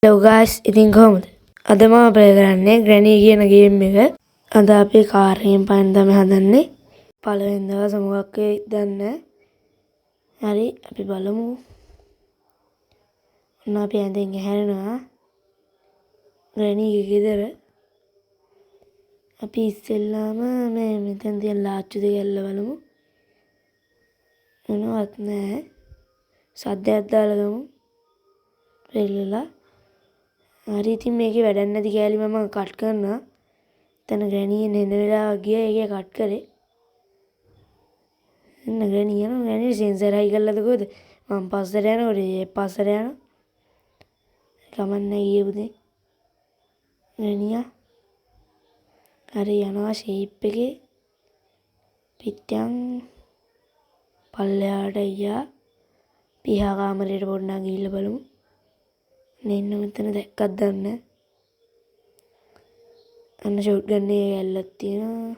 Hello guys, ඉතින් කොහොමද? අද මම ප්ලේ කරන්නේ Granny කියන ගේම් එක. අද අපි කාර් එකෙන් පයින් තමයි හදන්නේ. පළවෙනි දවස් මොකක් වෙයිද දන්නේ නැහැ. හරි, අපි බලමු. ඔන්න අපි ඇඳෙන් හැරෙනවා. Granny ගේ ගෙදර. අපි ඉස්සෙල්ලාම මෙතෙන් තියෙන ලාච්චු දෙක ඇල්ල බලමු. මොනවත් නැහැ. සද්දයක් දාලා ගමු. පෙරලලා හරි ඉතින් මේකේ වැඩක් නැති කෑලි මම කට් කරනවා. එතන Granny එන වෙලාව ගියා ඒකේ කට් කරේ. එන්න Granny යනවා. Granny සෙන්සර් හයි කරලාද කොහෙද? මම පස්සට යනකොට ඒ පස්සට යනවා. කමන්නේ ගියේ පුතේ. Granny හරි යනවා ෂේප් එකේ. පිටියන් පල්ලෙහාට ගියා. පිහා කාමරේට පොඩ්ඩක් ගිහිල්ලා බලමු. නෙන්න මෙතන දැක්කත් දන්නේ නැහැ. අන්න ෂොට් ගන්න එක ඇල්ලක් තියෙනවා.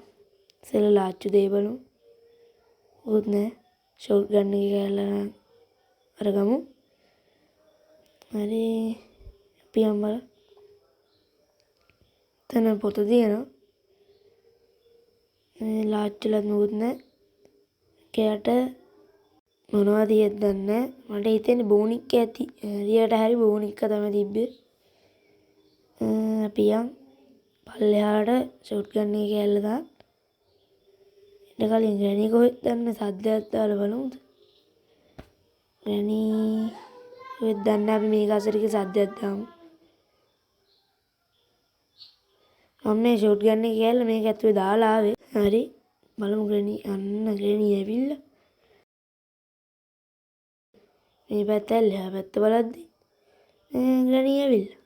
ඉස්සෙල්ලා ලාච්චු දෙය බලමු. උත් නැහැ. ෂොට් ගන්න එක ඇල්ලලා අරගමු. හරි අපි යමු බලමු. එතන පොත තියෙනවා. මේ ලාච්චුලත් මොකුත් නැහැ. කයට මොනවද තියෙද්ද දන්නේ නැහැ. මට හිතෙන්නේ බෝනික්ක ඇති. හරියට හරි බෝනික්ක තමයි තිබ්බේ. අපි යන් පල්ලෙහාට ෂොට් ගන්න එක ඇල්ල දාන්න. ඊට කලින් Granny කොහෙද දන්නේ සද්දයක් දාලා බලමුද? Granny කොහෙද දන්නේ අපි මේක අසරික සද්දයක් දාමු. මම මේ ෂොට් ගන්න එක ඇල්ල මේක ඇතුලේ දාලා ආවේ. හරි බලමු Granny. අන්න Granny ඇවිල්ලා. මේ පැත්ත ඇල්ල එහා පැත්ත බලද්දි Granny ඇවිල්ලා.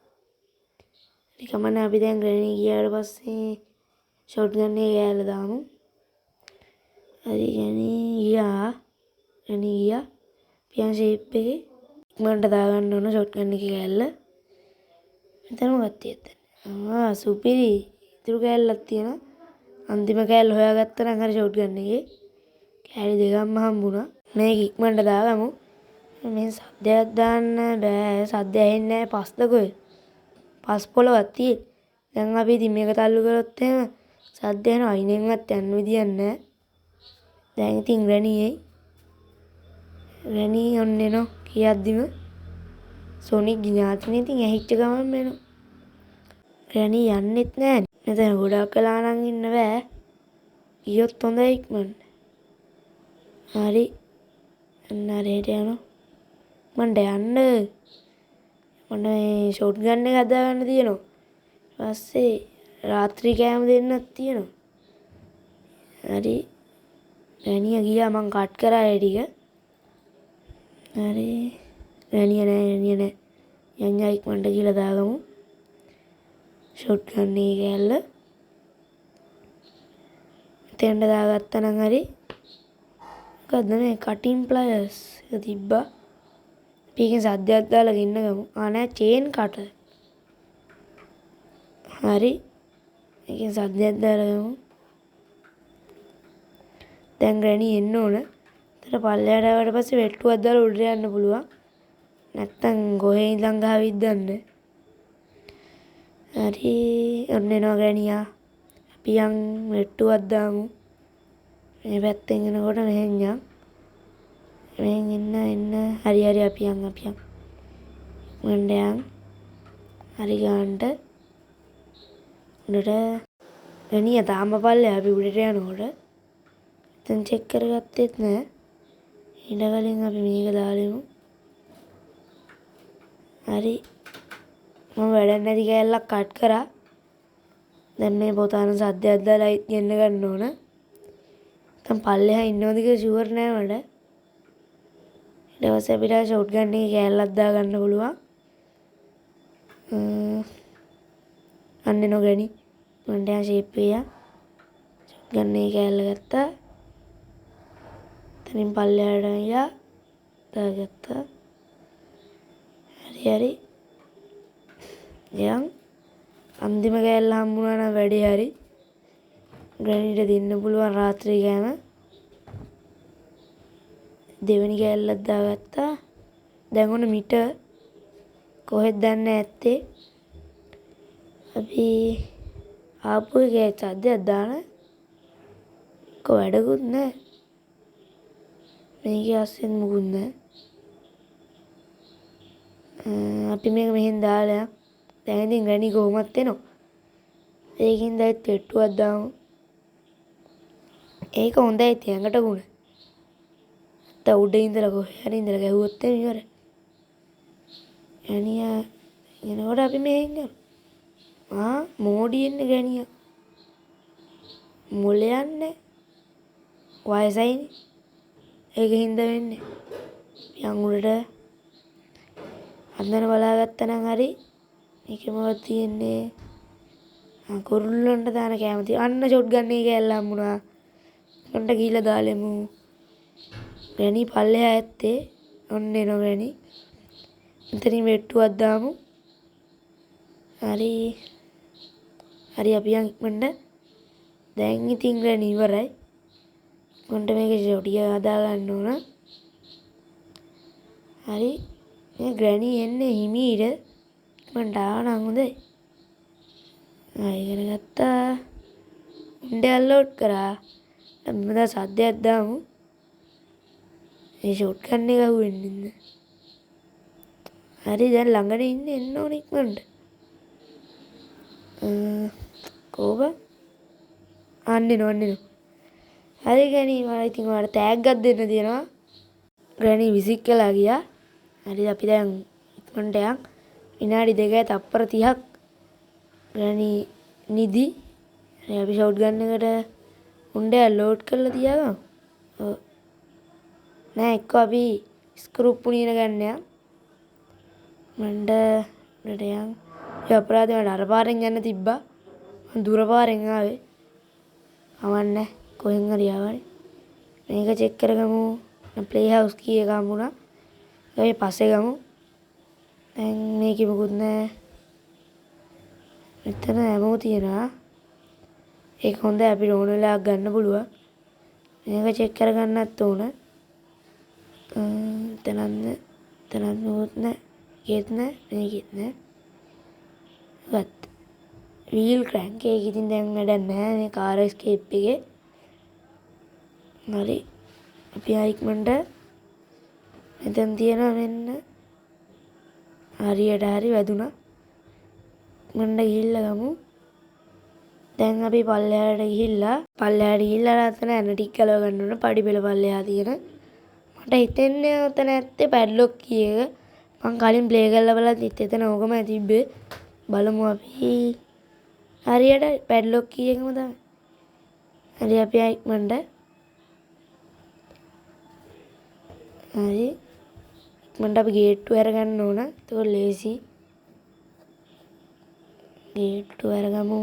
හරි කමන්නේ අපි දැන් Granny ගියාට පස්සේ ෂොට් ගන්න එක ඇල්ල දාමු. හරි Granny ගියා. පියන් ෂේප් එකේ ඉක්මනට දාගන්න ඕන ෂොට් ගන්න එක ඇල්ල. මෙතන මොකක්ද තියෙන්නේ? සුපිරි. ඉතුරු කෑල්ලක් තියෙනවා. අන්තිම කෑල්ල හොයාගත්තා නම් හරි ෂොට් ගන්න එකේ. කෑලි දෙකක්ම හම්බුණා. මේක ඉක්මනට දාගමු. මේ සද්දයක් දාන්න බෑ. සද්ද ඇහෙන්නේ නැහැ. පස්ද කොහෙද? පස් පොලවක් තියෙන්නේ. දැන් අපි ඉතින් මේක තල්ලු කරොත් එහෙම සද්ද එනවා. අයිනෙන්වත් යන්න විදියක් නැහැ. දැන් ඉතින් Granny එයි. Granny ඔන්න එනවා කියද්දිම සොනික් ඥාතිනේ ඉතින් ඇහිච්ච ගමන් එනවා. Granny යන්නෙත් නැහැ. මෙතන ගොඩක් වෙලා නම් ඉන්න බෑ. ගියොත් හොඳයි ඉක්මනට. හරි. අන්න හරියට යනවා. මන්ට යන්න. මට මේ ෂොට් ගන්න එක හදාගන්න තියෙනවා. ඊපස්සේ රාත්‍රී කෑම දෙන්නත් තියෙනවා. හරි. Granny ගියා මං කට් කරා ඒ ටික. හරි. Granny නෑ. යන්යා ඉක්මනට ගිහලා දාගමු. ෂොට් ගන්න එක ඇල්ල. තෙන්ඩ දාගත්තා නම් හරි. මොකද්ද මේ කටින් ප්ලයර්ස් එක තිබ්බා. අපි එකෙන් සද්දයක් දාලා ගෙන්න ගමු. නෑ චේන් කටර්. හරි. එකෙන් සද්දයක් දාලා ගමු. දැන් Granny එන්න ඕන. එතන පල්ලෙහාට ආවට පස්සේ වෙට්ටුවක් දාලා උඩට යන්න පුළුවන්. නැත්තම් කොහේ ඉඳන් ගහවිද දන්නේ. හරි. ඔන්න එනවා Granny. අපි යන් වෙට්ටුවක් දාමු. මේ පැත්තෙන් එනකොට මෙහෙන් යන්. මෙහෙන් එන්න. හරි අපි යන්. මණ්ඩ යන්. හරි ගන්නට. උඩට Granny තාම පල්ලෙහා අපි උඩට යනකොට. දැන් චෙක් කරගත්තෙත් නෑ. ඊට කලින් අපි මේක දාලෙමු. හරි. මම වැඩක් නැති කෑල්ලක් කට් කරා. දැන් මේ පොතාන සද්දයක් දාලා ගෙන්න ගන්න ඕන. දැන් පල්ලෙහා ඉන්නවද කියලා ෂුවර් නෑ මට. ඊට පස්සේ අපිට ෂොට් ගන්න එකේ කෑල්ලක් දාගන්න පුළුවන්. අන්න එනවා Granny. මන්ට යා ෂේප් එක. ෂොට් ගන්න එකේ කෑල්ල ගත්තා. එතනින් පල්ලෙහාට ගියා. දාගත්තා. හරි. යන් අන්තිම කෑල්ල හම්බුණා නම් වැඩේ හරි. Grannyට දෙන්න පුළුවන් රාත්‍රී කෑම. දෙවෙනි කෑල්ලක් දාගත්තා. දැන් ඔන්න මිට කොහෙද දන්නේ ඇත්තේ. අපි ආපු එකේ සද්දයක් දාන වැඩකුත් නැහැ. මේකේ අස්සෙන් මුකුත් නැහැ. අපි මේක මෙහෙන් දාලා දැන් ඉතින් ග්‍රැනි කොහොමත් එනවා. ඒකින් දැන් පෙට්ටුවක් දාමු. ඒක හොඳයි තියඟට ගුණ. නැත්නම් උඩ ඉඳලා කොහේ හරි ඉඳලා ගැහුවොත් එimhe ඉවරයි. ග්‍රැනියා එනකොට අපි මෙහෙන් යනවා. මෝඩි එන්නේ ග්‍රැනියා. මුල යන්නේ වයසයිනේ. ඒකින්ද වෙන්නේ. යන් උඩට අන්දන බලාගත්තා නම් හරි මේකේ මොකක්ද තියෙන්නේ. කුරුල්ලන්ට දාන කැමති. අන්න ෂොට් ගන් එක කැල්ල හම්බුණා. උන්ට ගිහිල්ලා දාලෙමු. ග්‍රැනි පල්ලෙහා ඇත්තේ. ඔන්න එනවා ග්‍රැනි. මෙතනින් වෙට්ටුවක් දාමු. හරි. හරි අපි යන් ඉක්මනට. දැන් ඉතින් ග්‍රැනි ඉවරයි. උන්ට මේකේ ෂොටිය හදා ගන්න ඕන. හරි. මේ ග්‍රැනි එන්නේ හිමීට. ඉක්මනට ආවනම් හොඳයි. ඉගෙන ගත්තා. උන්ට අල්ලෝඩ් කරා. මම දැන් සද්දයක් දාමු. ඒ ෂොට් ගන්න එක අහුවෙන්නේ නැහැ. හරි දැන් ළඟට ඉන්නේ එන්න ඕන ඉක්මනට. කෝබ අන්නේනෝ. හරි ග්‍රැනි මම ඉතින් ඔයාලට තෑග්ගක් දෙන්න තියෙනවා. ග්‍රැනි විසික් කළා ගියා. හරි අපි දැන් ඉක්මනට යන්. විනාඩි 2යි තප්පර 30ක් ග්‍රැනි නිදි. හරි අපි ෂොට් ගන් එකට උණ්ඩය ලෝඩ් කරලා තියාගමු. ඔව්. නෑ එක්ක අපි ස්ක්‍රූප් පුනියන ගන්න යන්. මණ්ඩ උඩට යන්. ඒ අපරාධේ මට අර පාරෙන් යන්න තිබ්බා. මම දුර පාරෙන් ආවේ. අවන්නේ කොහෙන් හරි ආවනේ. මේක චෙක් කරගමු. ප්ලේ හවුස් කී එක හම්බුණා. ඒ පස්සේ ගමු. දැන් මේකෙ මොකුත් නැහැ. මෙතන හැමෝ තියනවා. ඒක හොඳයි අපිට ඕන වෙලාවක ගන්න පුළුවන්. මේක චෙක් කරගන්නත් ඕන. තනන්න මොකුත් නැහැ. ඒකෙත් නැහැ. මේකෙත් නැහැ. ගත්. වීල් ක්‍රැන්ක් එක ඉතින් දැන් වැඩක් නැහැ මේ කාර් එස්කේප් එකේ. හරි. අපි ඉක්මනට මෙතන තියෙනවා මෙන්න. හරියට හරි වැදුනා. මණ්ඩ ගිහිල්ලා ගමු. දැන් අපි පල්ලෙහාට ගිහිල්ලා රතන ඇන ටික ගලව ගන්න ඕන. පඩි පෙළ පල්ලෙහා තියෙන. මට හිතෙන්නේ ඔතන ඇත්තේ පැඩ්ලොක් කී එක. මං කලින් ප්ලේ කරලා බලද්දිත් එතන ඕකම තිබ්බේ. බලමු අපි. හරියට පැඩ්ලොක් කී එකම තමයි. හරි අපි ඉක්මනට. හරි. ඉක්මනට අපි ගේට්ටු අරගන්න ඕන. ඒක ලේසි. ගේට්ටු අරගමු.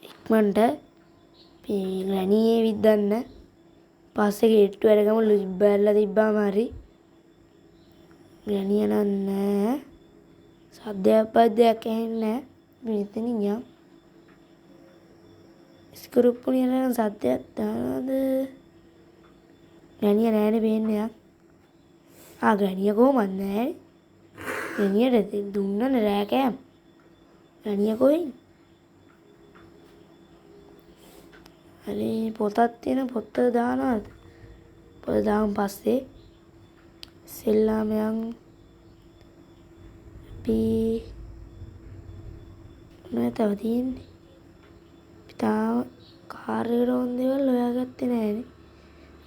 ඉක්මනට අපි ග්‍රැනියේ විද්දන්න. පස්සේ ගේට්ටු අරගමු. ලිබ්බැල්ලා තිබ්බාම හරි. ග්‍රැනිය නෑ. සද්දයක් පද්දයක් ඇහෙන්නේ නෑ. මෙතනින් යම්. ස්ක්‍රූප් පුනියන සද්දයක් දානවද? ග්‍රැනිය නෑනේ පේන්නේ යක්. ග්‍රැනිය කොහොමද නෑනේ. ග්‍රැනියට දුන්නනේ රෑ කෑම. ග්‍රැනිය කොහෙන්ද? හරි පොතක් තියෙන පොත දානවද? පොත දාමු පස්සේ. සෙල්ලාම යන්. අපි මොනවද තව තියෙන්නේ? අපි තාම කාර් එකට ඕන දේවල් හොයාගත්තේ නෑනේ.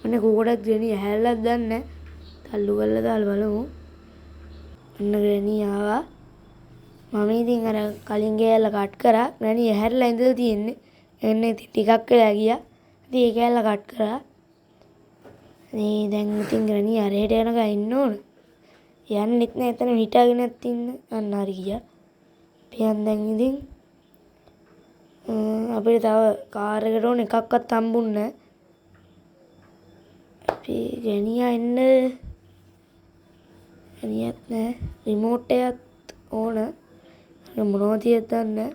මොනේ කෝකටත් ග්‍රැනි ඇහැල්ලක් දන්නේ නැහැ. තල්ලු කරලා දාලා බලමු. ඔන්න ග්‍රැනි ආවා. මම ඉතින් අර කලින් ගෑල්ල කට් කරා. ග්‍රැනි ඇහැරලා ඉඳලා තියෙන්නේ. එන්නේ ටිකක් වෙලා ගියා. ඉතින් ඒ කෑල්ල කට් කරා. මේ දැන් ඉතින් ග්‍රැනි අරහෙට යනකම් ඉන්න ඕන. යන්නෙත් නෑ එතන හිටගෙනත් ඉන්න. අන්න හරි ගියා. පියන් දැන් ඉතින් අපිට තව කාර් එකට ඕන එකක්වත් හම්බුන්නේ නෑ. අපි ග්‍රැනියා එන්න ග්‍රැනියත් නෑ. රිමෝට් එකත් ඕන. මොනවද තියෙද්ද දන්නේ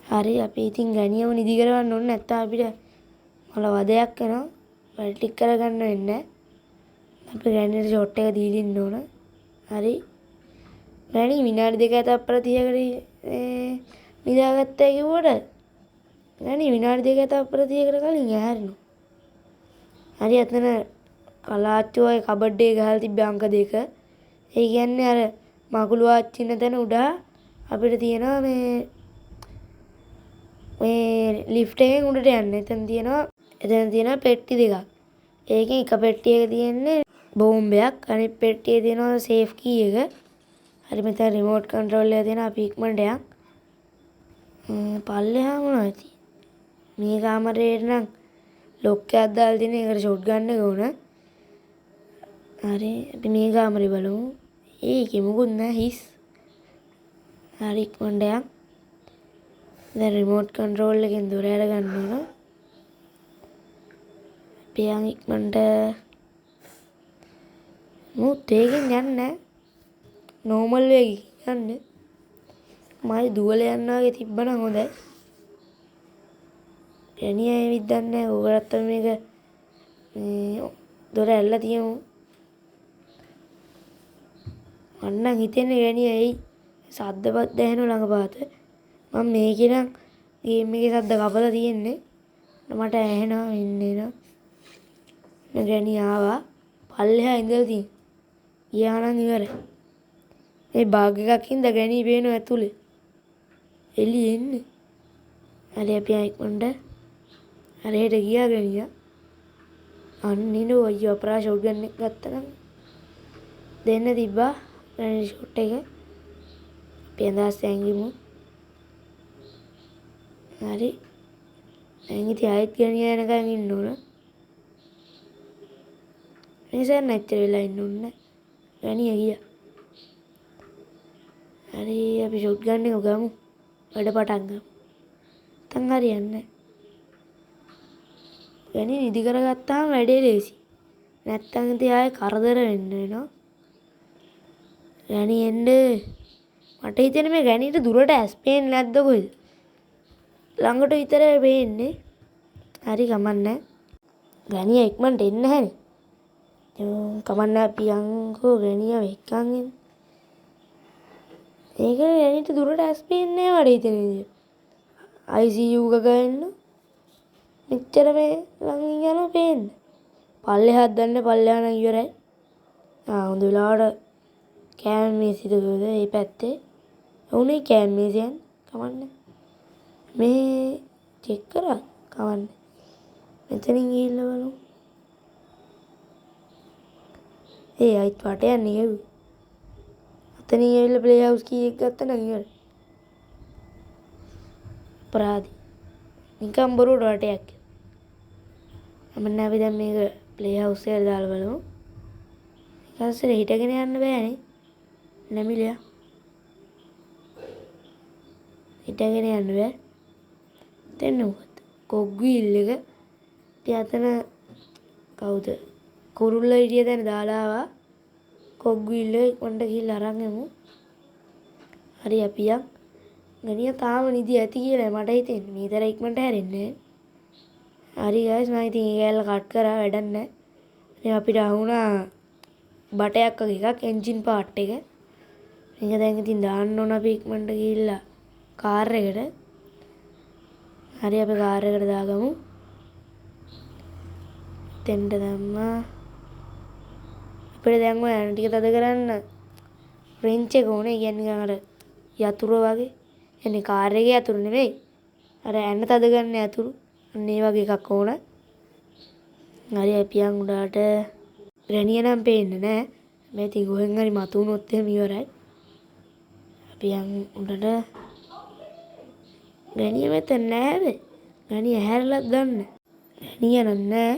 හරි අපි ඉතින් ග්‍රැනියම නිදි කරවන්න ඕනේ නැත්නම් අපිට මොළ වදයක් වෙනවා. වැඩ ටික කරගන්න වෙන්නේ නැහැ. අපි ග්‍රැනියට ෂොට් එක දීලා ඉන්න ඕන. හරි. රැණි විනාඩි 2 තප්පර 30කට නිදාගත්තා කිව්වට රැණි විනාඩි 2 තප්පර 30කට කලින් ඇහැරෙනවා. හරි අතන කලාච්චෝ ඔය කබඩ් එකේ ගහලා තිබ්බ අංක 2. ඒ කියන්නේ අර මකුළු ආච්චින තැන උඩ අපිට තියෙනවා මේ ලිෆ්ට් එකෙන් උඩට යන්න. එතන තියෙනවා පෙට්ටි දෙකක්. ඒකෙන් එක පෙට්ටියක තියෙන්නේ බෝම්බයක්. අනිත් පෙට්ටියේ තියෙනවා සේෆ් කී එක. හරි මෙතන රිමෝට් කන්ට්‍රෝල් එක තියෙනවා. අපි ඉක්මනට යන්. පල්ලෙහා මොනවද තියෙන්නේ? මේ කාමරේට නම් ලොක් එකක් දාලා තියෙන. ඒකට ෂොට් ගන්න එක ඕන. හරි අපි මේ කාමරේ බලමු. ඒකේ මොකුත් නැහැ හිස්. හරි ඉක්මනට යන්. දැන් රිමෝට් කන්ට්‍රෝල් එකෙන් දොර අර ගන්න ඕන. අපි යන් ඉක්මනට. මුත් ඒකෙන් යන්නේ නෝමල් එකකින් යන්නේ. මයි දුවල යනවා වගේ තිබ්බනම් හොඳයි. රැණි ඇවිත් දන්නේ ඕගලත් මේක මේ දොර ඇල්ලලා තියමු. අන්න හිතෙන්නේ රැණි ඇයි සද්දපත් දැහෙන ළඟපාත. මම මේකේ නම් ගේම් එකේ සද්ද කපලා තියෙන්නේ. මට ඇහෙනවා ඉන්නේ න. රැණි ආවා. පල්ලෙහා ඉඳලා තියෙන. ගියා නම් ඉවරයි. මේ බාග් එකක් හින්දා රැණි පේනවා ඇතුලේ. එළියේ එන්නේ. හරි අපි ඉක්මනට හරියට ගියා රැණියා. අන්න ඉනෝ අයියෝ අපරා ෂොට් ගන්න එක ගත්තා නම් දෙන්න තිබ්බා රැණි ෂොට් එක. අපි අදහස් ඇංගිමු. හරි. දැන් ඉතින් ආයෙත් රැණියා යනකම් ඉන්න ඕන. මේසෙන් නැත්තර වෙලා ඉන්න ඕනේ. රැණියා ගියා. හරි අපි ෂොට් ගන්න එක ගමු. වැඩ පටන් ගමු. තන් හරියන්නේ. රැණි නිදි කරගත්තාම වැඩේ ලේසි. නැත්තම් ඉතින් ආයෙ කරදර වෙන්න වෙනවා. රැණි එන්න. මට හිතෙන්නේ මේ රැණිට දුරට ඇස් පේන්නේ නැද්ද කොහෙද? ළඟට විතරයි පේන්නේ. හරි කමන්නේ. රැණිය ඉක්මනට එන්න හැනේ. කමන්න අපි යන්කෝ රැණියව එක්කන් එන්න. ඒක රැණිට දුරට ඇස් පේන්නේ නැහැ වඩේ හිතෙන්නේ. ICU එක ගන්න. මෙච්චර මේ ළඟින් යනවා පේන්නේ. පල්ලෙහාත් දන්නේ පල්ලෙහා නම් ඉවරයි. හොඳ වෙලාවට කෑම මේසෙ ඉදගොද මේ පැත්තේ. උනේ කෑම මේසෙන් කමන්නේ. මේ චෙක් කරා කවන්නේ. මෙතනින් ගිහිල්ලා බලමු. අයිත් වට යන්නේ ගෙව්වේ. අතනින් ඇවිල්ලා ප්ලේ හවුස් කී එක ගත්තා නම් ඉවරයි. අපරාධි. නිකම් බොරුවට වටයක්. මම අපි දැන් මේක ප්ලේ හවුස් එකට දාලා බලමු. ඊපස්සේ හිටගෙන යන්න බෑනේ. නැමිලා. හිටගෙන යන්න බෑ. දෙන්න මොකද? කොග්විල් එක. ඉතින් අතන කවුද? කුරුල්ල හිටිය තැන දාලා ආවා. කොග්විල් එක ඉක්මනට ගිහිල්ලා අරන් එමු. හරි අපි යන්. ගණියා තාම නිදි ඇති කියලා මට හිතෙන්නේ. මේතර ඉක්මනට හැරෙන්නේ. හරි ගයිස් මම ඉතින් ඒ කැල්ල කට් කරා වැඩක් නැහැ. ඉතින් අපිට අහුණා බටයක් වගේ එකක් එන්ජින් පාර්ට් එක. මේක දැන් ඉතින් දාන්න ඕන අපි ඉක්මනට ගිහිල්ලා කාර් එකට. හරි අපි කාර් එකට දාගමු. තෙන්ට දැම්මා. අපිට දැන් ඔය අන ටික තද කරන්න රින්ච් එක ඕනේ. කියන්නේ අර යතුරු වගේ. එන්නේ කාර් එකේ යතුරු නෙමෙයි. අර ඇන තද ගන්න යතුරු. අන්න ඒ වගේ එකක් ඕන. හරි අපි යන් උඩට. රැණිය නම් පේන්නේ නැහැ. මේ ඉතින් ගොහෙන් හරි මතු වුණොත් එහෙම ඉවරයි. අපි යන් උඩට. රැණිය මෙතන නැහැ. රැණිය ඇහැරලත් දන්නේ. රැණිය නෑ.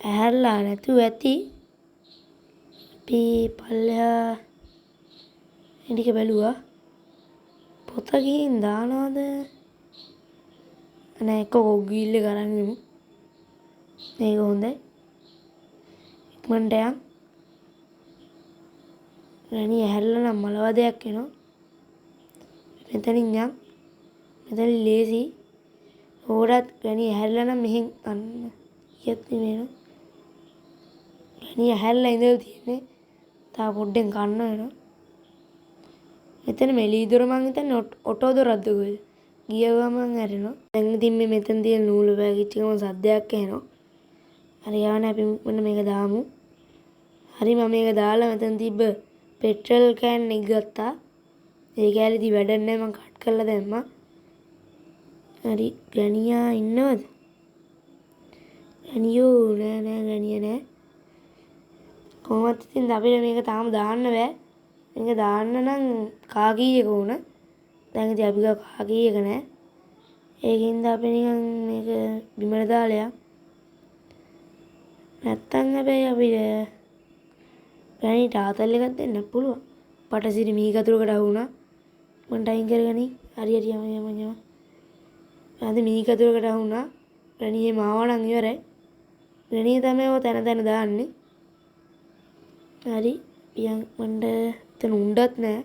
ඇහැරලා නැතුව ඇති. අපි පල්ලෙහා ඉදික බැලුවා. පොත ගිහින් දානවද? නෑ එක්ක කොග්විල් එක අරන් ඉමු. මේක හොඳයි. ඉක්මනට යන්. රැණිය ඇහැරලා නම් මලවදයක් එනවා. මෙතනින් යන්. මෙතන ලේසි. ඕඩත් රැණිය ඇහැරලා නම් මෙහෙන් අන්න කියත් නෙමෙයි. රැණිය ඇහැරලා ඉඳලා තියෙන්නේ. තා පොඩ්ඩෙන් කන්න වෙනවා. මෙතන මෙලී දොර මං හිතන්නේ ඔටෝ දොරක්ද කොහෙද? ගිය ගමන් ඇරෙනවා. දැන් ඉතින් මේ මෙතන තියෙන නූල පැකිච්ච ගමන් සද්දයක් එනවා. හරි යවනේ අපි මෙන්න මේක දාමු. හරි මම මේක දාලා මෙතන තිබ්බ පෙට්‍රල් කෑන් එක ගත්තා. ඒ කෑල්ලේදී වැඩක් නැහැ මං කට් කරලා දැම්මා. හරි ගණියා ඉන්නවද? ගණියෝ නෑ ගණිය නෑ. කොහොමද ඉතින් අපිට මේක තාම දාන්න බෑ. මේක දාන්න නම් කාකී එක ඕන. දැන් ඉතින් අපි ගාව කාකී එක නෑ. ඒකින්ද අපි නිකන් මේක බිමට දාලා නැත්තම් හැබැයි අපිට ගණී තාතල් එකක් දෙන්න පුළුවන්. පටසිරි මීකතුරකට අහුණා. මං ටයිම් කරගනි. හරි යම. අද මීකතුරකට අහුණා. ගණී මාව නම් ඉවරයි. ගණී තමයි ඔය තැන දාන්නේ. හරි පියන් මණ්ඩ එතන උණ්ඩත් නෑ.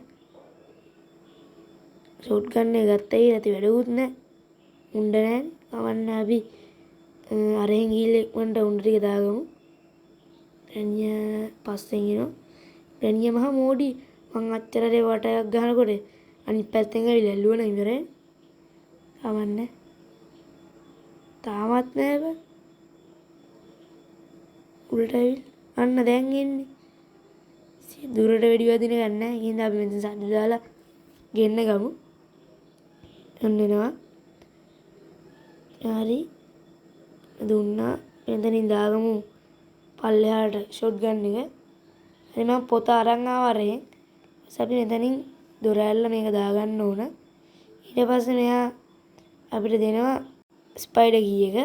ෂොට් ගන්න එක ගත්තයි නැති වැඩකුත් නෑ. උණ්ඩ නෑනේ. කවන්න අපි අරහෙන් ගිහිල්ලා ඉක්මනට උණ්ඩ ටික දාගමු. ගණියා පස්සෙන් එනවා. ගණියා මහා මෝඩි. මං අච්චරේ වටයක් ගහනකොට අනිත් පැත්තෙන් ඇවිල්ලා ඇල්ලුවා නම් ඉවරයි. කවන්නේ. තාමත් නෑ බං. උඩට ඇවිල්ලා අන්න දැන් එන්නේ. දුරට වෙඩි වදින ගන්න නැහැ. ඒකින්ද අපි මෙතන සද්ද දාලා ගෙන්න ගමු. ඔන්න එනවා. හරි. දුන්නා. මෙතනින් දාගමු පල්ලෙහාට ෂොට් ගන් එක. හරි මම පොත අරන් ආවා රෙන්. අපි මෙතනින් දොර ඇල්ල මේක දාගන්න ඕන. ඊට පස්සේ මෙයා අපිට දෙනවා ස්පයිඩර් කී එක.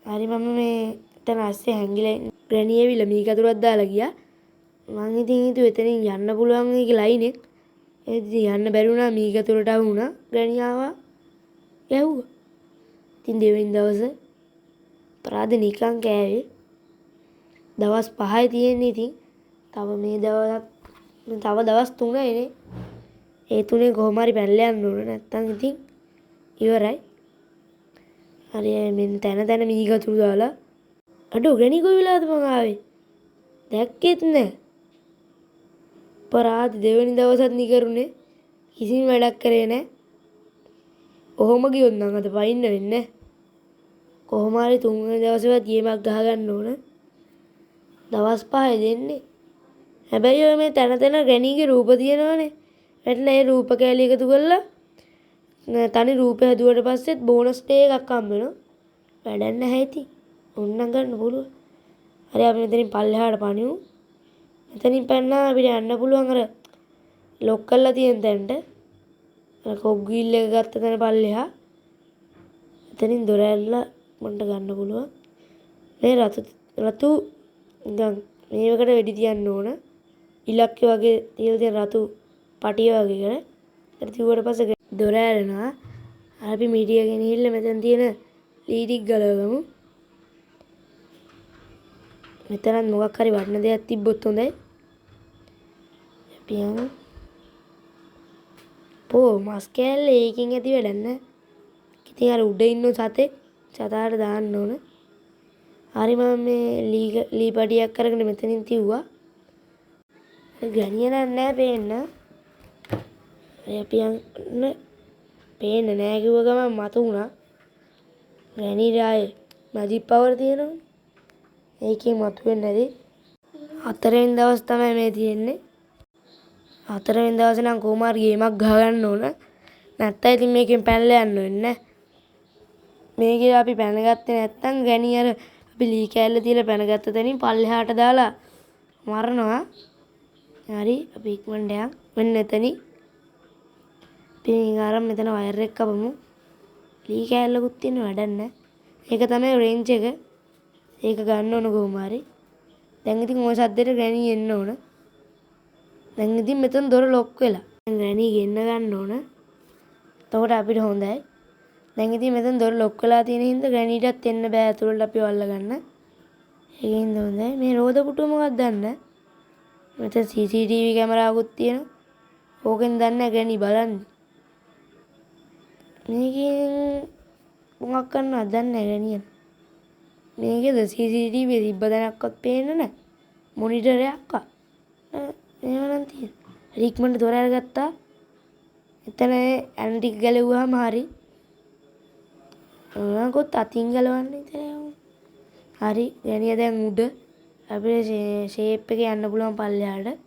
හරි මම මේ එතන ඇස්සේ හැංගිලා ග්‍රැනි ඇවිල්ලා මී කතුරක් දාලා ගියා. මං ඉතින් හිතුවේ එතනින් යන්න පුළුවන් වෙයි කියලා ලයිනෙක්. ඒ ඉතින් යන්න බැරි වුණා මීගතුරට වුණා. ගණි ආවා. යවුවා. ඉතින් දෙවෙනි දවසේ ප්‍රාද නිකන් කෑවේ. දවස් 5යි තියෙන්නේ ඉතින්. තව මේ දවස් 3යි නේ. ඒ 3 කොහොම හරි පැනලා යන්න ඕන නැත්තම් ඉතින් ඉවරයි. හරි මෙන්න තැන මීගතුරු දාලා අඩෝ ගණි කොයි වෙලාවද මං ආවේ? දැක්කෙත් නෑ. පරාද දෙවෙනි දවසත් නිකරුණේ කිසිම වැඩක් කරේ නෑ. ඔහොම ගියොත් නම් අද පයින්න වෙන්නේ. කොහොම හරි තුන්වෙනි දවසේවත් ගේමක් ගහගන්න ඕන. දවස් 5යි දෙන්නේ. හැබැයි ඔය මේ තන ගණීගේ රූප තියෙනවනේ. වැටලා ඒ රූප කැලි එකතු කරලා තනි රූපය හදුවට පස්සෙත් බෝනස් ඩේ එකක් හම්බ වෙනවා. වැඩක් නැහැ ඉතින්. ඕන්නම් ගන්න පුළුවන්. හරි අපි මෙතනින් පල්ලෙහාට පනිමු. මෙතනින් පැනලා අපිට යන්න පුළුවන් අර ලොක් කරලා තියෙන තැනට. අර කොග් වීල් එක ගත්ත තැන පල්ලෙහා. එතනින් දොර ඇරලා මන්ට ගන්න පුළුවන්. මේ රතු දැන් මේවකට වෙඩි තියන්න ඕන. ඉලක්කය වගේ තියලා තියෙන රතු පටිය වගේ කර. ඊට තියුවට පස්සේ දොර ඇරෙනවා. අපි මීඩියා ගෙනහිල්ලා මෙතන තියෙන ලීඩික් ගලවමු. මෙතනත් මොකක් හරි වටින දෙයක් තිබ්බොත් හොඳයි. අපි යමු. මස් කෑල්ල ඒකින් ඇති වැඩක් නැහැ. ඉතින් අර උඩ ඉන්න සතෙක් සතාට දාන්න ඕන. හරි මම මේ ලී පටියක් අරගෙන මෙතනින් තියුවා. ගණිය නැහැ පේන්න. අපි යන්න පේන්න නෑ කිව්ව ගමන් මතු වුණා. ගණී රාය මැජික් පවර් තියෙනවා. ඒකේ මතුවෙන්නේ නැති. 4 වෙනි දවස් තමයි මේ තියෙන්නේ. 4 වෙනි දවසේ නම් කොහොම හරි ගේමක් ගහගන්න ඕන. නැත්තම් ඉතින් මේකෙන් පැනලා යන්න වෙන්නේ. මේකේ අපි පැනගත්තේ නැත්තම් ගණී අර අපි ලී කෑල්ල තියලා පැනගත්ත තැනින් පල්ලෙහාට දාලා මරනවා. හරි අපි ඉක්මනට යන්. මෙන්න එතනින්. අපි අරන් මෙතන වයර් එක කපමු. ලී කෑල්ලකුත් තියෙන වැඩක් නැහැ. ඒක තමයි රේන්ජ් එක. ඒක ගන්න ඕන කොහොම හරි. දැන් ඉතින් ওই සද්දෙට ග්‍රැනි එන්න ඕන. දැන් ඉතින් මෙතන දොර ලොක් වෙලා. දැන් ග්‍රැනි ගෙන්න ගන්න ඕන. එතකොට අපිට හොඳයි. දැන් ඉතින් මෙතන දොර ලොක් වෙලා තියෙන හින්දා ග්‍රැනිටත් එන්න බෑ ඇතුළට අපි වල්ල ගන්න. ඒකින්ද හොඳයි. මේ රෝද පුටුව මොකක්ද දන්නේ? මෙතන CCTV කැමරාවකුත් තියෙනවා. ඕකෙන් දන්නේ ග්‍රැනි බලන්නේ. මේකෙන් මොකක් කරනවද දන්නේ ග්‍රැනිය. මේකද CCTV තිබ්බ දැනක්වත් පේන්නේ නැහැ. මොනිටරයක් ආ. එහෙම නම් තියෙන. ඉක්මනට දොර අරගත්තා. එතන ඇන ටික ගැලෙව්වහම හරි. ඕනකොත් අතින් ගලවන්න විතරයි. හරි ගැණිය දැන් උඩ අපිට ෂේප් එකේ යන්න පුළුවන් පල්ලෙහාට.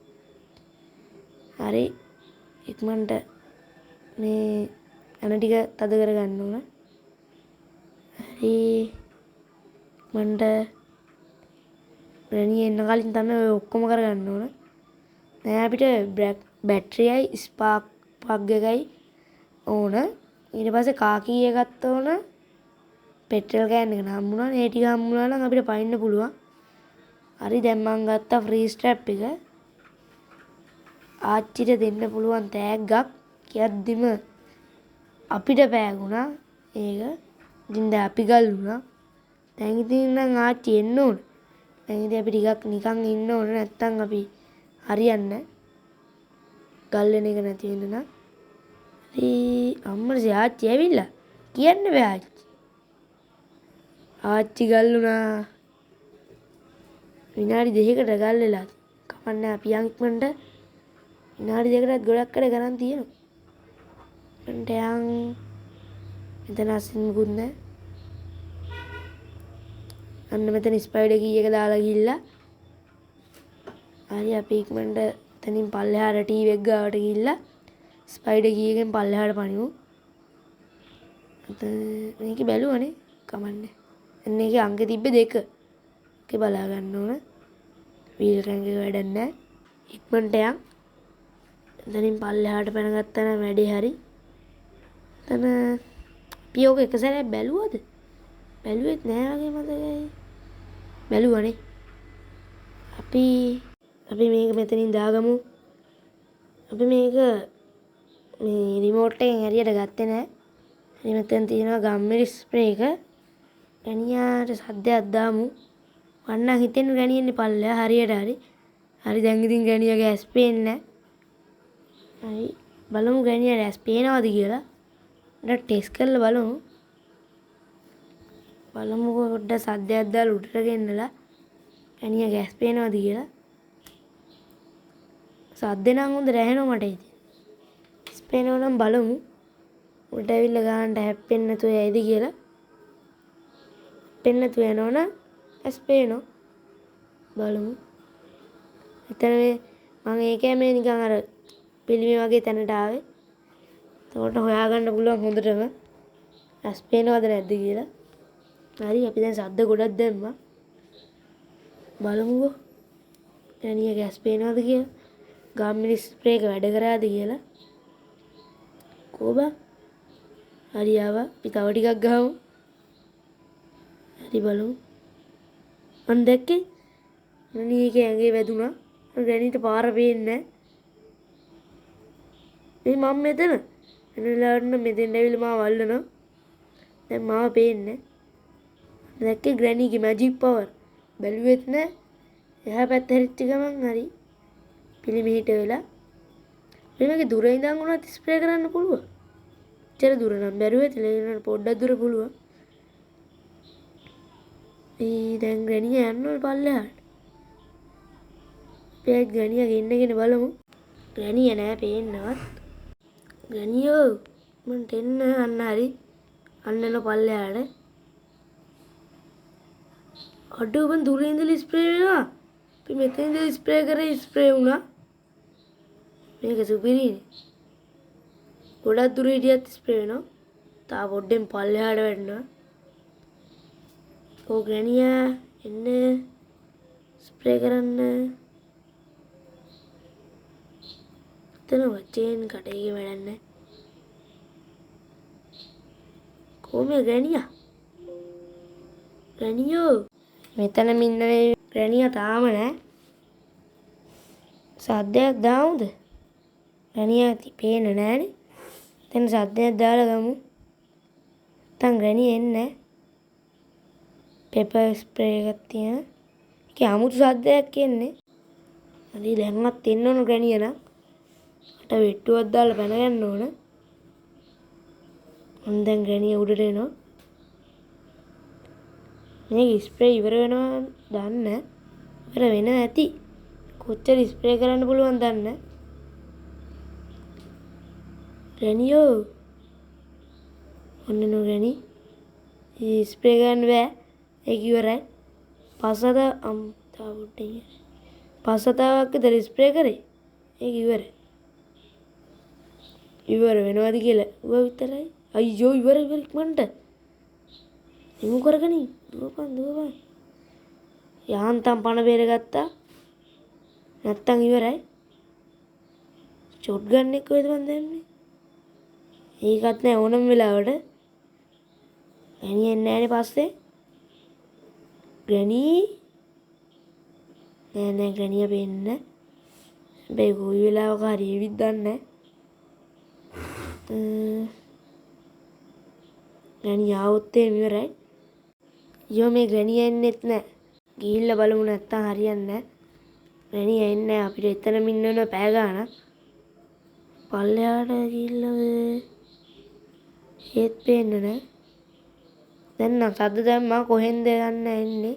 හරි ඉක්මනට මේ ඇන ටික තද කරගන්න ඕන. හරි මන්ට ගැණිය එන්න කලින් තමයි ඔය ඔක්කොම කරගන්න ඕන. දැන් අපිට බැටරියයි ස්පාර්ක් ප්ලග් එකයි ඕන. ඊට පස්සේ කාකී එකත් ඕන. පෙට්‍රල් කෑන් එක හම්බුණා. මේ ටික හම්බුණා නම් අපිට පයින්න පුළුවන්. හරි දැන් මං ගත්තා ෆ්‍රී ස්ට්‍රැප් එක. ආච්චිට දෙන්න පුළුවන් තෑග්ගක් කියද්දිම අපිට පෑගුණා ඒක. ඉතින් දැන් අපි ගල් වුණා. දැන් ඉතින් නම් ආච්චි එන්න ඕන. දැන් ඉතින් අපි ටිකක් නිකන් ඉන්න ඕන නැත්තම් අපි හරියන්නේ ගල් වෙන එක නැති වෙන නම්. හරි අම්මලා ආච්චි ඇවිල්ලා කියන්න බෑ ආච්චි. ආච්චි ගල් වුණා. විනාඩි 2කට ගල් වෙලා. කමන්නේ අපි යන් ඉක්මනට විනාඩි 2කටත් ගොඩක් කඩ ගණන් තියෙනවා. මන්ට යන් මෙතන අසින් මුකුත් නැහැ. අන්න මෙතන ස්පයිඩර් කී එක දාලා ගිහිල්ලා. හරි අපි ඉක්මනට එතනින් පල්ලෙහාට ටීවී එක ගාවට ගිහිල්ලා ස්පයිඩර් කී එකෙන් පල්ලෙහාට පනිමු. මේක බැලුවනේ කමන්නේ. එන්න ඒකේ අංක තිබ්බ 2. ඒකේ බලා ගන්න ඕන. වීල් රැංග එක වැඩක් නැහැ. ඉක්මනට යන්. එතනින් පල්ලෙහාට පැන ගත්තා නම් වැඩේ හරි. එතන අපි ඔක එක සැරයක් බැලුවද? බැලුවෙත් නෑ වගේ මතකයි. බැලුවනේ. අපි මේක මෙතනින් දාගමු. අපි මේක මේ රිමෝට් එකෙන් හරියට ගත්තේ නෑ. හරි මෙතන තියෙනවා ගම්මිරි ස්ප්‍රේ එක. ගැණියාට සද්දයක් දාමු. වන්නම් හිතෙන් ගැණියන්නේ පල්ලෙහා හරියට හරි. හරි දැන් ඉතින් ගැණියගේ ඇස් පේන්නේ නෑ. හරි බලමු ගැණියාට ඇස් පේනවද කියලා. ඊට ටෙස්ට් කරලා බලමු. බලමුකෝ පොඩ්ඩක් සද්දයක් දාලා උඩට ගෙන්නලා ගැණියගේ ඇස් පේනවද කියලා. සද්ද නම් හොඳට ඇහෙනවා මට ඉතින්. ඇස් පේනව නම් බලමු. උඩට ඇවිල්ලා ගන්නට හැප්පෙන්නේ නැතුව යයිද කියලා. පෙන්න තු යනවනම් ඇස් පේනවා. බලමු. එතන මම ඒකේ මේ නිකන් අර පිළිමේ වගේ තැනට ආවේ. එතකොට හොයාගන්න පුළුවන් හොඳටම ඇස් පේනවද නැද්ද කියලා. හරි අපි දැන් සද්ද ගොඩක් දැම්මා. බලමුකෝ. ගැණියගේ ඇස් පේනවද කියලා. ගම්මිරි ස්ප්‍රේ එක වැඩ කරාද කියලා. කොබා. හරි ආවා. අපි තව ටිකක් ගහමු. හරි බලමු. මම දැක්කේ ගැණියගේ ඇඟේ වැදුනා. ගැණියට පාර පේන්නේ නැහැ. මම මෙතන එනලාට මෙතෙන් ඇවිල්ලා මාව අල්ලනවා. දැන් මාව පේන්නේ. දැක්කේ ගැණියගේ මැජික් පවර්. බැලුවෙත් නෑ. එහා පැත්ත හැරිච්ච ගමන් හරි පිළිමිහිට වෙලා. මේකේ දුර ඉඳන් උනත් ස්ප්‍රේ කරන්න පුළුවන්. චර දුර නම් බැරුවේ තලේන පොඩ්ඩක් දුර පුළුවන්. දැන් ගැණිය යන්න ඕන පල්ලෙහාට. අපි ගැණිය ගෙන්නගෙන බලමු. ගැණිය නෑ පේන්නවත්. ගැණියෝ මන්ට එන්න අන්න හරි. අන්නන පල්ලෙහාට. අඩෝ මන් දුරින් ඉඳලා ස්ප්‍රේ වෙනවා. අපි මෙතන ඉඳලා ස්ප්‍රේ කරේ ස්ප්‍රේ වුණා. මේක සුපිරිනේ. ගොඩක් දුර හිටියත් ස්ප්‍රේ වෙනවා. තා පොඩ්ඩෙන් පල්ලෙහාට වැටෙනවා. ඕ ගැණියා එන්න ස්ප්‍රේ කරන්න. එතන වචෙන් කටේක වැඩන්නේ. කොහොමද ගැණියා? ගැණියෝ මෙතන මින්නනේ ගැණියා තාම නෑ. සද්දයක් දාමුද? ගැණියා පේන්නේ නෑනේ. දැන් සද්දයක් දාලා ගමු. නැත්තම් ගැණිය එන්නේ. පෙපර් ස්ප්‍රේ එකක් තියෙන. ඒකේ 아무තු සද්දයක් එන්නේ. හරි දැන්වත් එන්න ඕන ගැණිය නම්. අට වෙට්ටුවක් දාලා පැන ගන්න ඕන. දැන් ගැණිය උඩට එනවා. මේක ස්ප්‍රේ ඉවර වෙනවා දන්න. ඉවර වෙන ඇති. කොච්චර ස්ප්‍රේ කරන්න පුළුවන් දන්න. ග්‍රැනියෝ ඔන්න නෝ ග්‍රැනි ස්ප්‍රේ ගන්න බෑ ඒක ඉවරයි පස්සට පස්සතාවක් විතර ස්ප්‍රේ කරේ ඒක ඉවර වෙනවද කියලා ඌව විතරයි අයියෝ ඉවර ඉක්මනට එමු කරගනි දුවපන් යාන්තම් පණ බේරගත්තා නැත්තම් ඉවරයි ෂොට් ගන් එක කොහෙද මන් දැම්මේ ඒකත් නෑ ඕනම වෙලාවට ග්‍රැනි එන්නේ නෑනේ පස්සේ ග්‍රැනි නෑ ග්‍රැනිය පේන්නේ හැබැයි කොයි වෙලාවක හරි එවිත් දන්නේ ග්‍රැනි ආවොත් ඉවරයි යෝ මේ ග්‍රැනිය එන්නෙත් නෑ ගිහිල්ලා බලමු නැත්තම් හරියන්නේ නෑ ග්‍රැනිය එන්නේ නෑ අපිට එතනම ඉන්න වෙන පැය ගානක් පල්ලෙහාට ගිහිල්ලා ඒත් පේන්නේ නෑ දැන් නම් සද්ද දැම්මා කොහෙන්ද යන්න එන්නේ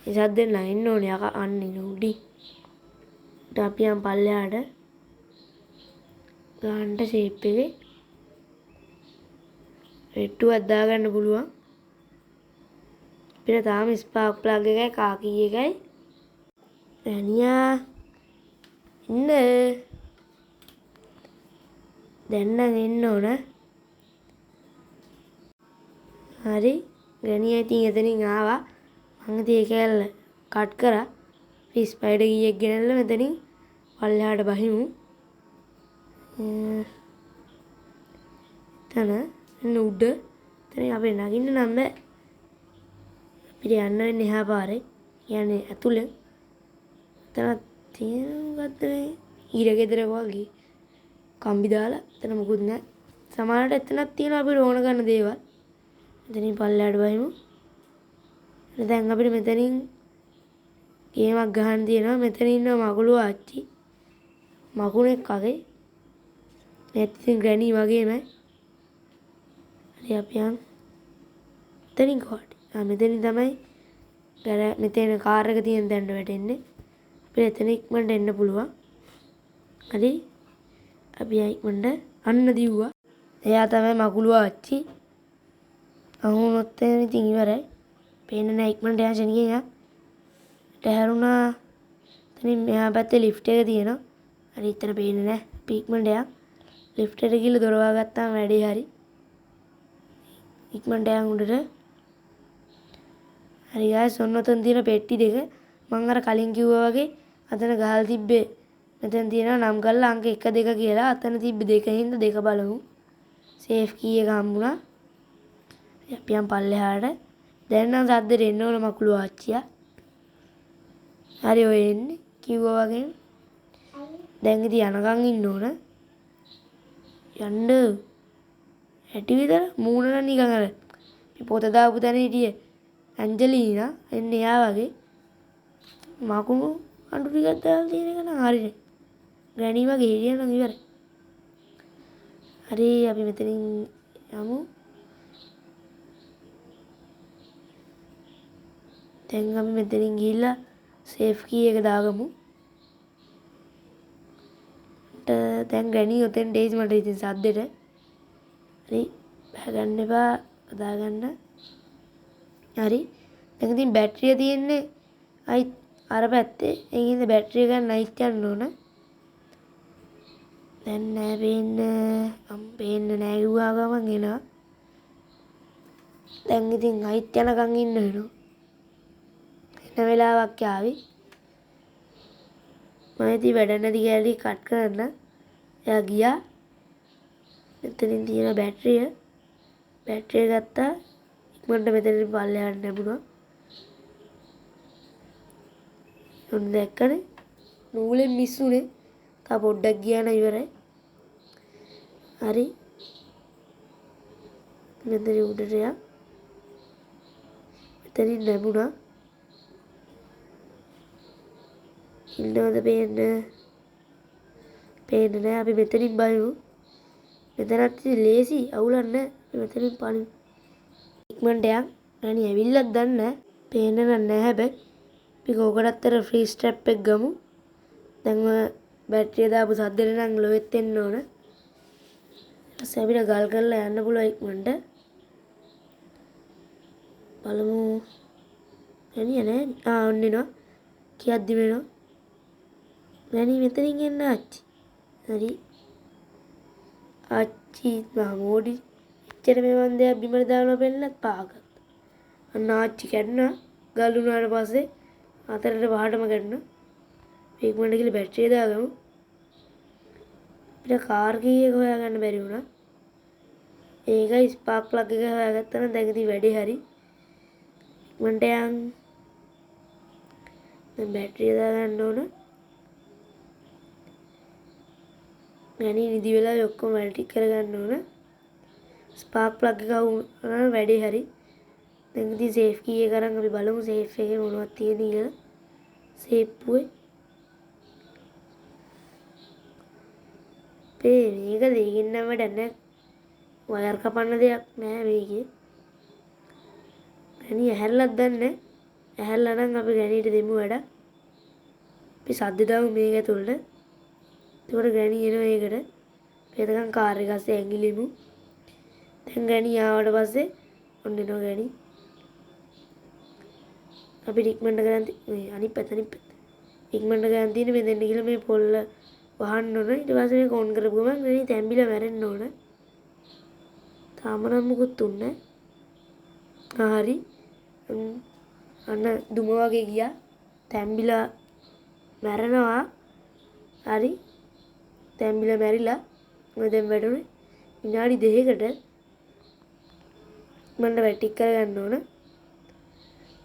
ඒ සද්දෙන් නම් එන්න ඕනේ යකා අන්නේ උඩින් අපි යන් පල්ලෙහාට ගානට ෂේප් එකේ රෙට්ටුවක් දාගන්න පුළුවන් අපිට තාම ස්පාර්ක් ප්ලග් එකයි කාකී එකයි ග්‍රැනියා ඉන්න දැන් නම් එන්න ඕන හරි ග්‍රැනිය ඉතින් එතනින් ආවා මං ඉතින් ඒ කෑල්ල කට් කරා අපි ස්පයිඩර් ගීයක් ගෙනල්ලා මෙතනින් පල්ලෙහාට බහිමු එතන එන්න උඩ එතනින් අපේ නගින්න නම් බෑ අපිට යන්න වෙන්නේ එහා පාරේ කියන්නේ ඇතුලෙන් එතන තියෙන මොකද්ද මේ ඊර ගෙදරක වගේ කම්බි දාලා එතන මොකුත් නැහැ සමහරට එතනක් තියෙනවා අපිට ඕන කරන දේවල් එතනින් පල්ලෙහාට බහිමු දැන් අපිට මෙතනින් ගේමක් ගහන්න තියෙනවා මෙතන ඉන්නවා මගුලුව ආච්චි මකුණෙක් වගේ නැත්නම් ග්‍රැනි වගේමයි හරි අපි යන් එතනින් කොහට මෙතනින් තමයි මෙතන කාර් එක තියෙන තැනට වැටෙන්නේ අපිට එතන ඉක්මනට එන්න පුළුවන් හරි අපි ඉක්මනට අන්න දිව්වා එයා තමයි මකුලුව ආච්චි අහුනොත් එහෙනම් ඉතින් ඉවරයි පේන්නේ නැහැ ඉක්මනට යන්න ෂෙනිගෙන් හැරුණා එතනින් මෙහා පැත්තේ ලිෆ්ට් එක තියෙනවා හරි ඉතන පේන්නේ නැහැ අපි ඉක්මනට යන් ලිෆ්ට් එකට ගිහලා දොර වහගත්තාම වැඩේ හරි ඉක්මනට යන් උඩට හරි ගායිස් ඔන්න ඔතන තියෙන පෙට්ටි දෙක මම අර කලින් කිව්වා වගේ අතන ගහලා තිබ්බේ මෙතන තියෙනවා නම් ගල්ලා අංක 1 2 කියලා අතන තිබ්බ දෙකින්ද දෙක බලමු සේෆ් කී එක හම්බුණා අපි යන් පල්ලෙහාට දැන් නම් සද්දෙට එන්න ඕන මකුළු ආච්චියා හරි ඔය එන්නේ කිව්වා වගේ දැන් ඉතින් යනකම් ඉන්න ඕන යන්න ඇටි විතර මූණ නම් නිකන් අර අපි පොත දාපු තැන හිටියේ ඇන්ජලිනා එන්නේ යා වගේ මකුණු අඬු ටිකක් දාලා තියෙන එක නම් හරිනේ ග්‍රැනි වගේ හිටියා නම් ඉවරයි හරි අපි මෙතනින් යමු දැන් අපි මෙතනින් ගිහිල්ලා සේෆ් කී එක දාගමු දැන් ග්‍රැනි ඔතෙන් ඩේස් මට ඉතින් සද්දෙට හරි බහගන්න එපා දාගන්න හරි දැන් ඉතින් බැටරිය තියෙන්නේ අයි අර පැත්තේ ඒකින්ද බැටරිය ගන්න අයිත් යන්න ඕන දැන් නෑ පේන්නේ නෑ කිව්වා ගමන් එනවා දැන් ඉතින් අයිත් යනකම් ඉන්න වෙනවා එන වෙලාවක් ආවි මම ඉතින් වැඩ නැති කැලේ කට් කරන්න එයා ගියා මෙතනින් තියෙන බැටරිය ගත්තා ඉක්මනට මෙතනින් පල්ලෙහාට නැඹුණා ඔන්න දැක්කනේ නූලෙන් මිස්සුනේ තා පොඩ්ඩක් ගියා නම් ඉවරයි හරි මෙතන උඩට යා මෙතනින් නැඹුණා ඉන්නවද පේන්නේ නැහැ අපි මෙතනින් බලමු මෙතනත් ලේසි අවුලක් නැහැ මෙතනින් පනිමු ඉක්මනට යන් ග්‍රැනි ඇවිල්ලත් දන්නේ පේන්නේ නැහැ හැබැයි අපි කෝකටත් අර ෆ්‍රී ස්ට්‍රැප් එක ගමු දැන් ඔය බැටරිය දාපු සද්දෙට නම් ලොවෙත් එන්න ඕන ඊපස්සේ අපිට ගල් කරලා යන්න පුළුවන් ඉක්මනට. බලමු. ගෑණිය නෑ. ඔන්න එනවා. කියද්දි වෙනවා. ගෑණි මෙතනින් එන්න ආච්චි. හරි. ආච්චි මෝඩි. එච්චර මේ වන්දයක් බිමට දානවා පෙන්නත් පාගත්. අන්න ආච්චි කැඩුනා. ගල් වුණාට පස්සේ අතරට පහටම කැඩුනා. ඉක්මනට ගිහලා බැටරිය දාගමු. අපිට කාර් කී එක හොයාගන්න බැරි වුණා. ඒකයි ස්පාර්ක් ප්ලග් එක හොයාගත්තා නම් දැන් ඉතින් වැඩේ හරි. ඉක්මනට යන්. දැන් බැටරිය දාගන්න ඕන. ගෑණි නිදි වෙලාවේ ඔක්කොම වැඩ ටික කරගන්න ඕන. ස්පාර්ක් ප්ලග් එක වුණා වැඩේ හරි. දැන් ඉතින් සේෆ් කී එක අරන් අපි බලමු සේෆ් එකේ මොනවද තියෙන්නේ කියලා. සේප්පුවේ මේක දෙකින් නම් වැඩක් නෑ. වයර් කපන්න දෙයක් නෑ මේකේ. ගෑණි ඇහැරලත් දන්නේ. ඇහැරලා නම් අපි ගෑණිට දෙමු වැඩ. අපි සද්ද දාමු මේක ඇතුළට. ඒකට ගෑණි එනවා ඒකට. එතකන් කාර් එක අස්සේ ඇඟිලිමු. දැන් ගෑණි ආවට පස්සේ ඔන්න එනවා ගෑණි. අපි ඉක්මනට ගන්න අනිත් පැත්ත ඉක්මනට ගන්න තියෙන්නේ මේ දෙන්න ගිහලා මේ පොල්ල වහන්න ඕන. ඊට පස්සේ මේක ඔන් කරපු ගමන් ගෑණි තැඹිලා මැරෙන්න ඕන. තාම නම් මුකුත් උන්නේ නැහැ. හරි. අන්න දුම වගේ ගියා. තැඹිලා මැරෙනවා. හරි. තැඹිලා මැරිලා. මොකද දැන් වැටුනේ විනාඩි 2කට මන්න වැටික් කරගන්න ඕන.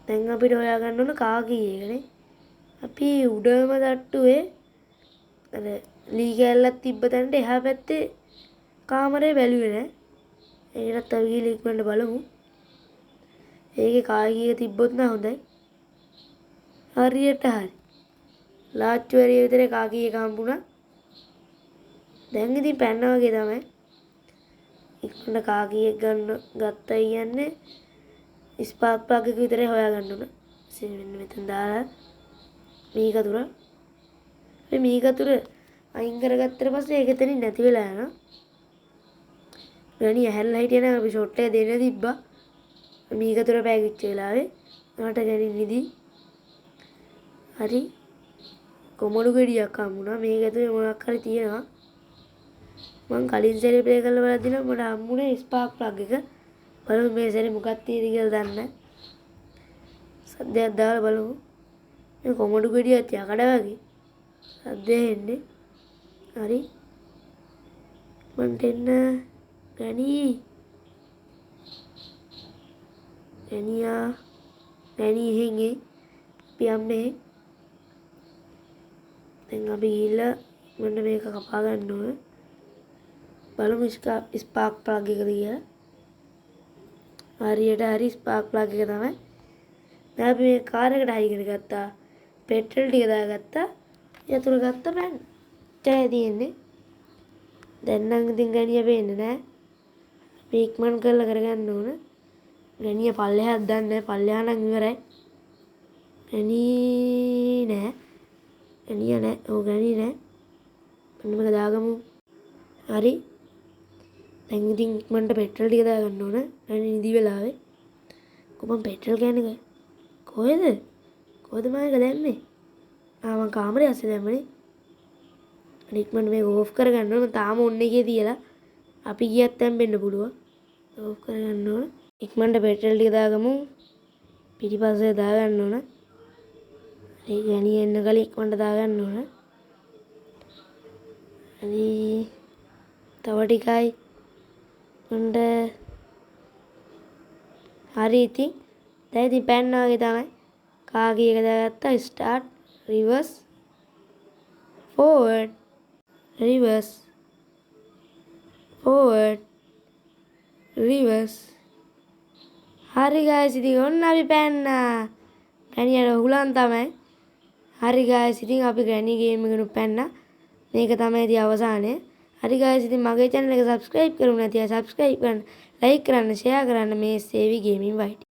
දැන් අපිට හොයාගන්න ඕන කාකී එකනේ. අපි උඩම තට්ටුවේ අර ලී කැල්ලක් තිබ්බ තැනට එහා පැත්තේ කාමරේ බැලුවේ නෑ. ඒකටත් අපි ගිහලා ඉක්මනට බලමු. ඒකේ කාකී එක තිබ්බොත් නම් හොඳයි. හරියට හරි. ලාච්චු ඇරිය විතරේ කාකී එක හම්බුණා. දැන් ඉතින් පැන්නා වගේ තමයි. ඉක්මනට කාකී එක ගත්තා කියන්නේ ස්පාර්ක් ප්ලග් එක විතරේ හොයාගන්න ඕන. මෙන්න මෙතන දාලා මේකතුර. මේ මේකතුර අයින් කරගත්තට පස්සේ ඒක එතනින් නැති වෙලා යනවා. ගෑණි ඇහැරලා හිටියා නම් අපි ෂොට් එක දෙන්න තිබ්බා. මේකතුර පැගිච්ච වෙලාවේ මට ගෑණි නිදි. හරි. කොමඩු ගෙඩියක් හම්බුණා. මේක ඇතුලේ මොකක් හරි තියෙනවා. මං කලින් සැරේ ප්ලේ කරලා බලද්දි නම් මට හම්බුනේ ස්පාර්ක් ප්ලග් එක. බලමු මේ සැරේ මොකක්ද තියෙන්නේ කියලා දන්නේ නැහැ. සද්දයක් දාලා බලමු. මේ කොමඩු ගෙඩියක් යකඩ වගේ. සද්දේ එන්නේ. හරි. මන්ට එන්න ගෑණි. ගෑණියා. ගෑණි එහෙන් අපි යන්නේ. දැන් අපි ගිහලා මොන්න මේක කපා ගන්න ඕන. බලමු ස්පාර්ක් ප්ලග් එකද කියලා. හරියට හරි ස්පාර්ක් ප්ලග් එක තමයි. දැන් අපි මේ කාර් එකට හයිගෙන ගත්තා. පෙට්‍රල් ටික දාගත්තා. යතුරු ගත්තා පැන්න. ටය තියෙන්නේ. දැන් නම් ඉතින් ගණිය පේන්නේ නැහැ. අපි ඉක්මන් කරලා කරගන්න ඕන. ගණිය පල්ලෙහාක් දන්නේ නැහැ. පල්ලෙහා නම් ඉවරයි. ගණී නෑ. ගණිය නෑ. ඔව් ගණී නෑ. මෙන්න මේක දාගමු. හරි. දැන් ඉතින් ඉක්මනට පෙට්‍රල් ටික දාගන්න ඕන. ගණී නිදි වෙලාවේ. කොහොම පෙට්‍රල් කියන්නේ කොහෙද? කොහෙද මම ඒක දැම්මේ? මං කාමරේ ඇස්සේ දැම්මනේ. ඉක්මනට මේක ඕෆ් කරගන්න ඕන. තාම ඔන්න එකේ තියලා අපි ගියත් තැම්බෙන්න පුළුවන්. ඕෆ් කරගන්න ඕන. ඉක්මනට පෙට්‍රල් ටික දාගමු. පිටිපස්සේ දාගන්න ඕන. ඒ ගණී එන්න කලින් ඉක්මනට දාගන්න ඕන. හරි. තව ටිකයි. උණ්ඩ හරි ඉතින් දැන් ඉතින් පැන්නා වගේ තමයි. කාගේ එක දාගත්තා. Start reverse forward reverse forward reverse. හරි guys ඉතින් ඔන්න අපි පැන්නා. ගණියට හුලන් තමයි. හරි guys ඉතින් අපි ගණි ගේම් එකනු පැන්නා. මේක තමයි ඉතින් අවසානය. හරි guys ඉතින් මගේ channel එක subscribe කරුනේ නැති අය subscribe කරන්න, like කරන්න, share කරන්න මේ සේවි ගේමින් වයිටි.